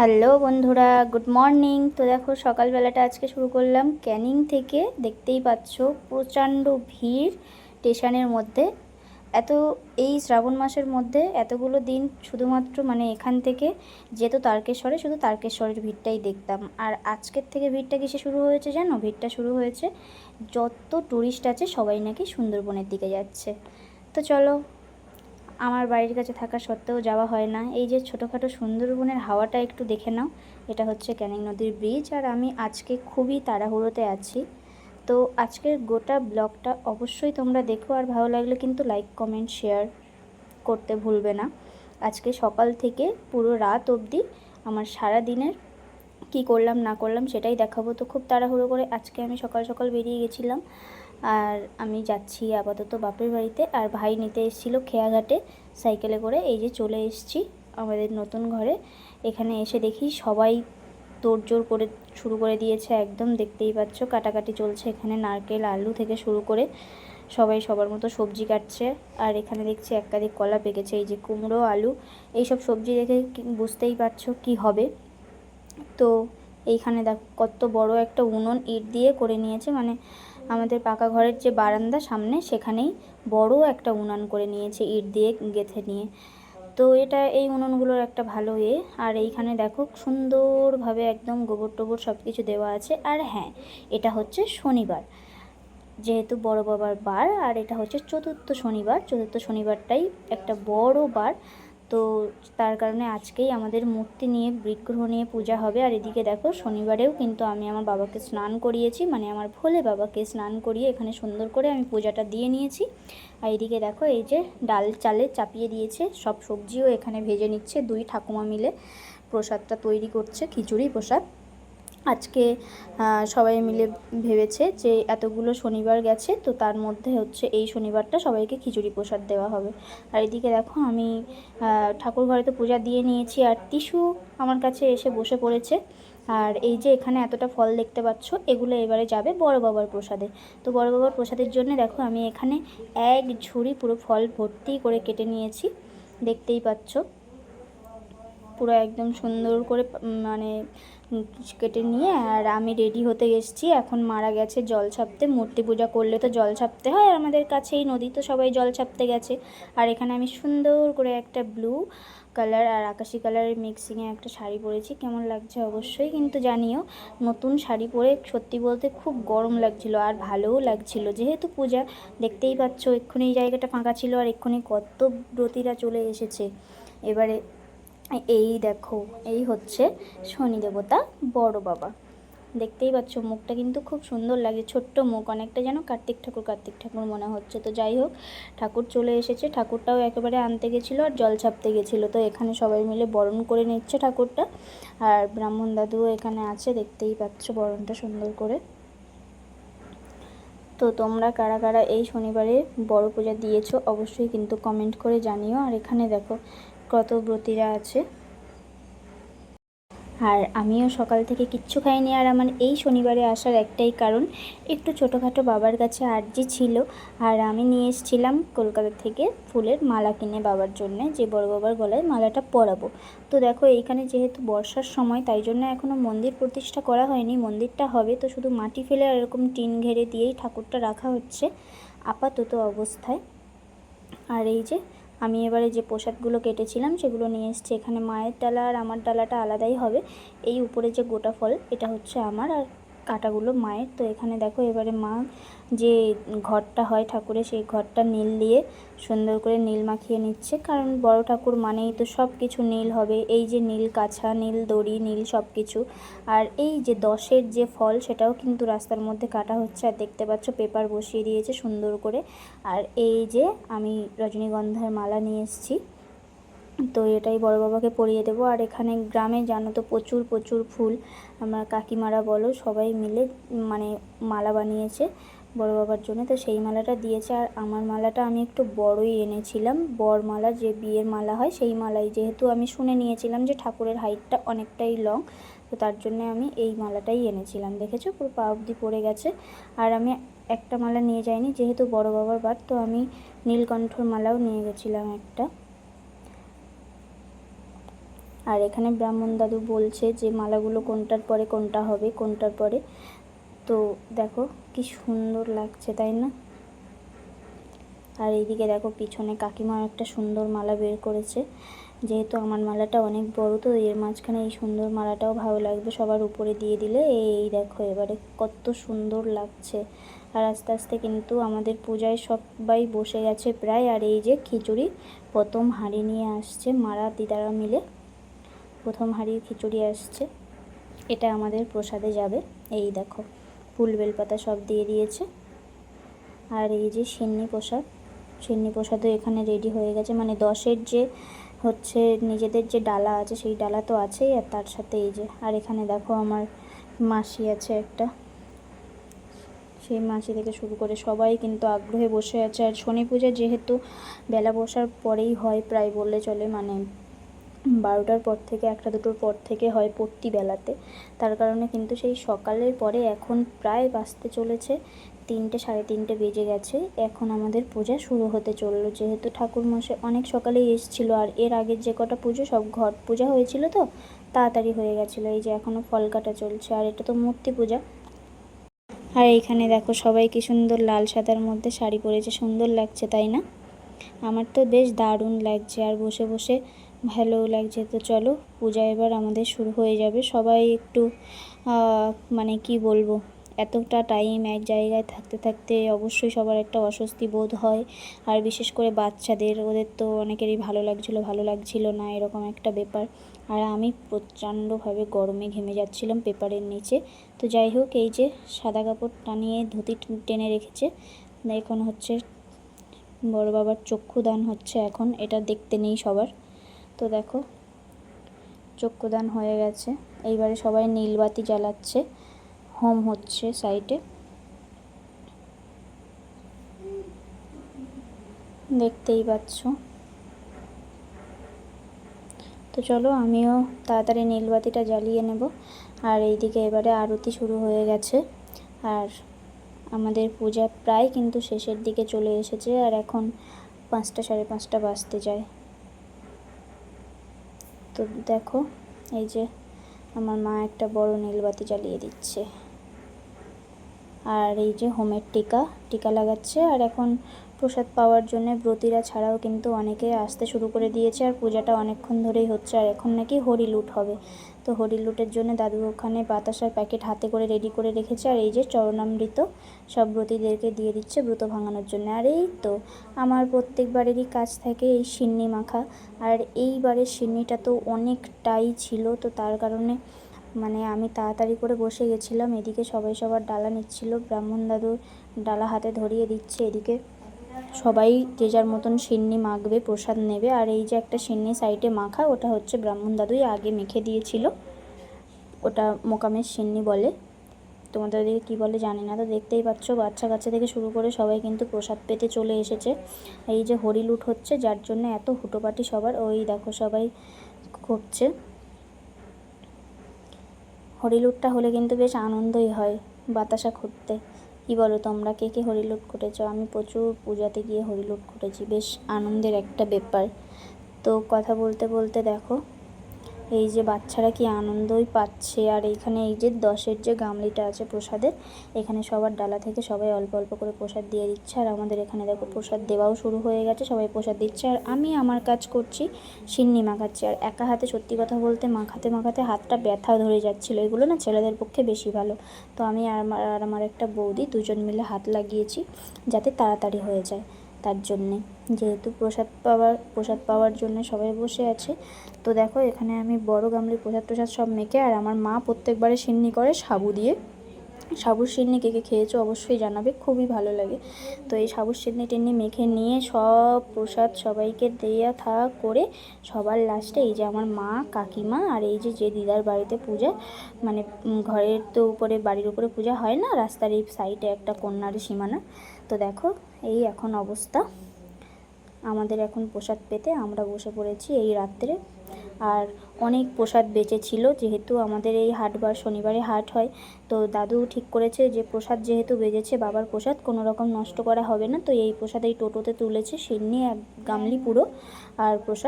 Hello বন্ধুরা, good morning. তো দেখো সকালবেলাটা আজকে শুরু করলাম ক্যানিং থেকে। দেখতেই পাচ্ছ প্রচণ্ড ভিড় স্টেশনের মধ্যে। এত এই শ্রাবণ মাসের মধ্যে এতগুলো দিন শুধুমাত্র এখান থেকে যেত তারকেশ্বরে, শুধু তারকেশ্বরের ভিড়টাই দেখতাম। আর আজকের থেকে ভিড়টা কিসে শুরু হয়েছে জানো? ভিড়টা শুরু হয়েছে যত ট্যুরিস্ট আছে সবাই নাকি সুন্দরবনের দিকে যাচ্ছে। তো চলো, আমার বাড়ির কাছে থাকা সত্ত্বেও যাওয়া হয় না। এই যে ছোটোখাটো সুন্দরবনের হাওয়াটা একটু দেখে নাও। এটা হচ্ছে ক্যানিং নদীর ব্রিজ। আর আমি আজকে খুবই তাড়াহুড়োতে আছি। তো আজকের গোটা ব্লগটা অবশ্যই তোমরা দেখো, আর ভালো লাগলে কিন্তু লাইক কমেন্ট শেয়ার করতে ভুলবে না। আজকে সকাল থেকে পুরো রাত অবধি আমার সারা দিনের কী করলাম না করলাম সেটাই দেখাবো। তো খুব তাড়াহুড়ো করে আজকে আমি সকাল সকাল বেরিয়ে গেছিলাম। আর আমি যাচ্ছি আপাতত বাপের বাড়িতে। আর ভাই নিতে এসেছিলো খেয়াঘাটে সাইকেলে করে। এই যে চলে এসেছি আমাদের নতুন ঘরে। এখানে এসে দেখি সবাই তোড়জোড় করে শুরু করে দিয়েছে একদম। দেখতেই পাচ্ছ কাটাকাটি চলছে এখানে, নারকেল আলু থেকে শুরু করে সবাই সবার মতো সবজি কাটছে। আর এখানে দেখছি এক কাঁদি কলা পেকেছে। এই যে কুমড়ো, আলু, এইসব সবজি দেখে বুঝতেই পারছো কি হবে। তো এইখানে দেখ কত বড় একটা উনুন ইট দিয়ে করে নিয়েছে, আমাদের পাকা ঘরের যে বারান্দা সামনে সেখানেই বড় একটা উনান করে নিয়েছে ইট দিয়ে গেঁথে নিয়ে। তো এটা এই উনুনগুলোর একটা ভালো আর এইখানে দেখো সুন্দরভাবে একদম গোবর টোবর সব কিছু দেওয়া আছে। আর হ্যাঁ, এটা হচ্ছে শনিবার, যেহেতু বড় বাবার বার। আর এটা হচ্ছে চতুর্থ শনিবার, চতুর্থ শনিবারটাই একটা বড় বার। তো তার কারণে আজকেই আমাদের মূর্তি নিয়ে, বিগ্রহ নিয়ে পূজা হবে। আর এদিকে দেখো শনিবারেও কিন্তু আমি আমার বাবাকে স্নান করিয়েছি, আমার ভোলে বাবাকে স্নান করিয়ে এখানে সুন্দর করে আমি পূজাটা দিয়ে নিয়েছি। আর এদিকে দেখো এই যে ডাল চালে চাপিয়ে দিয়েছে, সব সবজিও এখানে ভেজে নিচ্ছে। দুই ঠাকুমা মিলে প্রসাদটা তৈরি করছে, খিচুড়ি প্রসাদ। আজকে সবাই মিলে ভেবেছে যে এতগুলো শনিবার গেছে, তো তার মধ্যে হচ্ছে এই শনিবারটা সবাইকে খিচুড়ি প্রসাদ দেওয়া হবে। আর এদিকে দেখো আমি ঠাকুর ঘরে তো পূজা দিয়ে নিয়েছি, আর টিস্যু আমার কাছে এসে বসে পড়েছে। আর এই যে এখানে এতটা ফল দেখতে পাচ্ছ, এগুলো এবারে যাবে বড় বাবার প্রসাদে। তো বড় বাবার প্রসাদের জন্য দেখো আমি এখানে এক ঝুড়ি পুরো ফল ভর্তি করে কেটে নিয়েছি, দেখতেই পাচ্ছ পুরো একদম সুন্দর করে কেটে নিয়ে। আর আমি রেডি হতে এসেছি, এখন মারা গেছে জল ছাপতে। মূর্তি পূজা করলে তো জল ছাপতে হয়, আর আমাদের কাছেই নদী, তো সবাই জল ছাপতে গেছে। আর এখানে আমি সুন্দর করে একটা ব্লু কালার আর আকাশি কালারের মিক্সিংয়ে একটা শাড়ি পরেছি। কেমন লাগছে অবশ্যই কিন্তু জানিও। নতুন শাড়ি পরে সত্যি বলতে খুব গরম লাগছিল আর ভালোও লাগছিল, যেহেতু পূজা। দেখতেই পাচ্ছ এক্ষুনি এই জায়গাটা ফাঁকা ছিল, আর এক্ষুনি কত ব্রতীরা চলে এসেছে। এবারে এই দেখো, এই হচ্ছে শনি দেবতা বড় বাবা। দেখতেই পাচ্ছ মুখটা কিন্তু খুব সুন্দর লাগে, ছোট্ট মুখ, অনেকটা যেন কার্তিক ঠাকুর মনে হচ্ছে। তো যাই হোক, ঠাকুর চলে এসেছে। ঠাকুরটাও একেবারে আনতে গেছিলো আর জল ছাপতে গেছিলো। তো এখানে সবাই মিলে বরণ করে নিচ্ছে ঠাকুরটা। আর ব্রাহ্মণ দাদুও এখানে আছে, দেখতেই পাচ্ছ বরণটা সুন্দর করে। তো তোমরা কারা কারা এই শনিবারে বড় পূজা দিয়েছো অবশ্যই কিন্তু কমেন্ট করে জানিও। আর এখানে দেখো কত ব্রতীরা আছে। আর আমিও সকাল থেকে কিচ্ছু খাইনি। আর আমার এই শনিবারে আসার একটাই কারণ, একটু ছোটোখাটো বাবার কাছে আর্জি ছিল। আর আমি নিয়ে এসেছিলাম কলকাতা থেকে ফুলের মালা কিনে বাবার জন্যে, যে বড় বাবার গলায় মালাটা পরাবো। তো দেখো এইখানে যেহেতু বর্ষার সময়, তাই জন্য এখনও মন্দির প্রতিষ্ঠা করা হয়নি। মন্দিরটা হবে, তো শুধু মাটি ফেলে আর এরকম টিন ঘেরে দিয়েই ঠাকুরটা রাখা হচ্ছে আপাতত অবস্থায়। আর এই যে আমি এবারে যে প্রসাদগুলো কেটেছিলাম সেগুলো নিয়ে এসেছি। এখানে মায়ের ডালা আর আমার ডালাটা আলাদাই হবে। এই উপরে যে গোটা ফল এটা হচ্ছে আমার, আর কাটাগুলো মায়ের। তো এখানে দেখো এবারে মা যে ঘরটা হয় ঠাকুরের, সেই ঘরটা নীল দিয়ে সুন্দর করে নীল মাখিয়ে নিচ্ছে, কারণ বড় ঠাকুর মানেই তো সব কিছু নীল হবে। এই যে নীল কাছা, নীল দড়ি, নীল সব কিছু। আর এই যে 10-এর যে ফল সেটাও কিন্তু রাস্তার মধ্যে কাটা হচ্ছে। আর দেখতে পাচ্ছ পেপার বসিয়ে দিয়েছে সুন্দর করে। আর এই যে আমি রজনীগন্ধার মালা নিয়ে এসেছি, তো এটাই বড় বাবাকে পরিয়ে দেবো। আর এখানে গ্রামে জানো তো প্রচুর প্রচুর ফুল, আমার কাকিমারা বলো সবাই মিলে মালা বানিয়েছে বড় বাবার জন্য, তো সেই মালাটা দিয়েছে। আর আমার মালাটা আমি একটু বড়ই এনেছিলাম, বরমালা যে বিয়ের মালা হয় সেই মালাই, যেহেতু আমি শুনে নিয়েছিলাম যে ঠাকুরের হাইটটা অনেকটাই লং, তো তার জন্য আমি এই মালাটাই এনেছিলাম। দেখেছো পুরো পা অবধি পড়ে গেছে। আর আমি একটা মালা নিয়ে যাইনি, যেহেতু বড় বাবার বার, তো আমি নীলকণ্ঠর মালাও নিয়ে গেছিলাম একটা। আর এখানে ব্রাহ্মণ দাদু বলছে যে মালাগুলো কোনটার পরে কোনটা হবে, কোনটার পরে। তো দেখো কি সুন্দর লাগছে, তাই না? আর এইদিকে দেখো পিছনে কাকিমা একটা সুন্দর মালা বের করেছে। যেহেতু আমার মালাটা অনেক বড়, তো এর মাঝখানে এই সুন্দর মালাটাও ভালো লাগবে সবার উপরে দিয়ে দিলে। এই দেখো এবারে কত সুন্দর লাগছে। আর আস্তে আস্তে কিন্তু আমাদের পূজায় সবাই বসে গেছে প্রায়। আর এই যে খিচুড়ি প্রথম হাঁড়ি নিয়ে আসছে মারা দিদারা মিলে, প্রথম হাঁড়ির খিচুড়ি আসছে, এটা আমাদের প্রসাদে যাবে। এই দেখো ফুল বেলপাতা সব দিয়ে দিয়েছে। আর এই যে সিন্নি প্রসাদ, সিন্নি প্রসাদও এখানে রেডি হয়ে গেছে। মানে 10-এর যে হচ্ছে নিজেদের যে ডালা আছে সেই ডালা তো আছেই, আর তার সাথে এই যে, আর এখানে দেখো আমার মাসি আছে একটা, সেই মাসি থেকে শুরু করে সবাই কিন্তু আগ্রহে বসে আছে। আর শনি পূজা যেহেতু বেলা বসার পরেই হয় প্রায় বললে চলে, মানে 12টার পর থেকে 1টা-2টোর পর থেকে হয় পড়তি বেলাতে, তার কারণে কিন্তু সেই সকালের পরে এখন প্রায় বাজতে চলেছে 3টে, 3:30 বেজে গেছে। এখন আমাদের পূজা শুরু হতে চললো। যেহেতু ঠাকুরমশাই অনেক সকালেই এসেছিলো, আর এর আগের যে কটা পুজো সব ঘট পূজা হয়েছিল, তো তাড়াতাড়ি হয়ে গেছিলো। এই যে এখনও ফল কাটা চলছে, আর এটা তো মূর্তি পূজা। আর এইখানে দেখো সবাই কি সুন্দর লাল সাদার মধ্যে শাড়ি পরেছে, সুন্দর লাগছে তাই না? আমার তো বেশ দারুণ লাগছে, আর বসে বসে ভালোও লাগছে। তো চলো পূজা এবার আমাদের শুরু হয়ে যাবে। সবাই একটু মানে কি বলবো, এতটা টাইম এক জায়গায় থাকতে থাকতে অবশ্যই সবার একটা অস্বস্তি বোধ হয়। আর বিশেষ করে বাচ্চাদের, ওদের তো অনেকেরই ভালো লাগছিল না, এরকম একটা ব্যাপার। আর আমি প্রচণ্ডভাবে গরমে ঘেমে যাচ্ছিলাম পেপারের নিচে। তো যাই হোক, এই যে সাদা কাপড় টানিয়ে ধুতি টেনে রেখেছে, এখন হচ্ছে বড় বাবার চক্ষুদান হচ্ছে এখন, এটা দেখতে নেই সবার। তো দেখো চক্ষুদান হয়ে গেছে, এইবারে সবাই নীলবাতি জ্বালাচ্ছে, হোম হচ্ছে সাইডে, দেখতেই পাচ্ছ। তো চলো আমিও তাড়াতাড়ি নীলবাতিটা জ্বালিয়ে নেব। আর এইদিকে এবারে আরতি শুরু হয়ে গেছে, আর আমাদের পূজা প্রায় কিন্তু শেষের দিকে চলে এসেছে। আর এখন 5টা, 5:30 বাজতে যায়। তো দেখো এই যে আমার মা একটা বড় নীলবাতি জ্বালিয়ে দিচ্ছে, আর এই যে হোমের টিকা লাগাচ্ছে। আর এখন প্রসাদ পাওয়ার জন্য ব্রতীরা ছাড়াও কিন্তু অনেকে আসতে শুরু করে দিয়েছে। আর পূজাটা অনেকক্ষণ ধরেই হচ্ছে, আর এখন নাকি হরিলুট হবে। তো হরিলুটের জন্য দাদু ওখানে বাতাসার প্যাকেট হাতে করে রেডি করে রেখেছে। আর এই যে চরণামৃত সব ব্রতীদেরকে দিয়ে দিচ্ছে ব্রত ভাঙানোর জন্য। আর এই তো আমার প্রত্যেকবারেরই কাজ থাকে এই সিন্নি মাখা, আর এইবারের সিন্নিটা তো অনেকটাই ছিল, তো তার কারণে মানে আমি তাড়াতাড়ি করে বসে গেছিলাম। এদিকে সবাই সবার ডালা নিচ্ছিল, ব্রাহ্মণ দাদু ডালা হাতে ধরিয়ে দিচ্ছে, এদিকে সবাই যে যার মতন সিন্নি মাখবে, প্রসাদ নেবে। আর এই যে একটা সিন্নি সাইডে মাখা, ওটা হচ্ছে ব্রাহ্মণ দাদুই আগে মেখে দিয়েছিল, ওটা মোকামের সিন্নি বলে, তোমাদের দিকে কী বলে জানি না। তো দেখতেই পাচ্ছ বাচ্চা কাচ্চা থেকে শুরু করে সবাই কিন্তু প্রসাদ পেতে চলে এসেছে। এই যে হরিলুট হচ্ছে, যার জন্য এত হুটোপাটি সবার, ওই দেখো সবাই করছে। হরিলুটটা হলে কিন্তু বেশ আনন্দই হয় বাতাসা ঘুরতে। কী বলো তোমরা, কে কে হরিলুট করেছো? আমি প্রচুর পূজাতে গিয়ে হরিলুট করেছি, বেশ আনন্দের একটা ব্যাপার। তো কথা বলতে বলতে দেখো এই যে বাচ্চারা কি আনন্দই পাচ্ছে। আর এইখানে এই যে 10-এর যে গামলিটা আছে প্রসাদের, এখানে সবার ডালা থেকে সবাই অল্প অল্প করে প্রসাদ দিয়ে দিচ্ছে। আর আমাদের এখানে দেখো প্রসাদ দেওয়াও শুরু হয়ে গেছে, সবাই প্রসাদ দিচ্ছে। আর আমি আমার কাজ করছি, সিন্নি মাখাচ্ছি। আর একা হাতে সত্যি কথা বলতে মাখাতে মাখাতে হাতটা ব্যথা ধরে যাচ্ছিলো। এগুলো না ছেলেদের পক্ষে বেশি ভালো। তো আমি আর আমার একটা বৌদি দুজন মিলে হাত লাগিয়েছি যাতে তাড়াতাড়ি হয়ে যায়, তার জন্যে, যেহেতু প্রসাদ পাওয়ার জন্য সবাই বসে আছে। তো দেখো এখানে আমি বড় গামলির প্রসাদ সব মেখে, আর আমার মা প্রত্যেকবারে সিন্নি করে সাবু দিয়ে। সাবুর সিন্নি কে কে খেয়েছো অবশ্যই জানাবে, খুবই ভালো লাগে। তো এই সাবুর সিন্নি টিন্নি মেখে নিয়ে সব প্রসাদ সবাইকে দেওয়া থাকা করে সবার লাস্টে এই যে আমার মা, কাকিমা, আর এই যে দিদার বাড়িতে পূজা, মানে ঘরের তো উপরে, বাড়ির উপরে পূজা হয় না, রাস্তার এই সাইডে একটা কন্যার সীমানা। তো দেখো এই এখন অবস্থা আমাদের, এখন প্রসাদ পেতে আমরা বসে পড়েছি এই রাত্রে। আর অনেক প্রসাদ বেঁচেছিল, যেহেতু আমাদের এই হাটবার শনিবারে হাট হয়। তো দাদু ঠিক করেছে যে প্রসাদ যেহেতু বেজেছে, বাবার প্রসাদ কোনো রকম নষ্ট করা হবে না। তো এই প্রসাদ এই টোটোতে তুলেছে, সিন্নি এক গামলি পুরো, আর প্রসাদ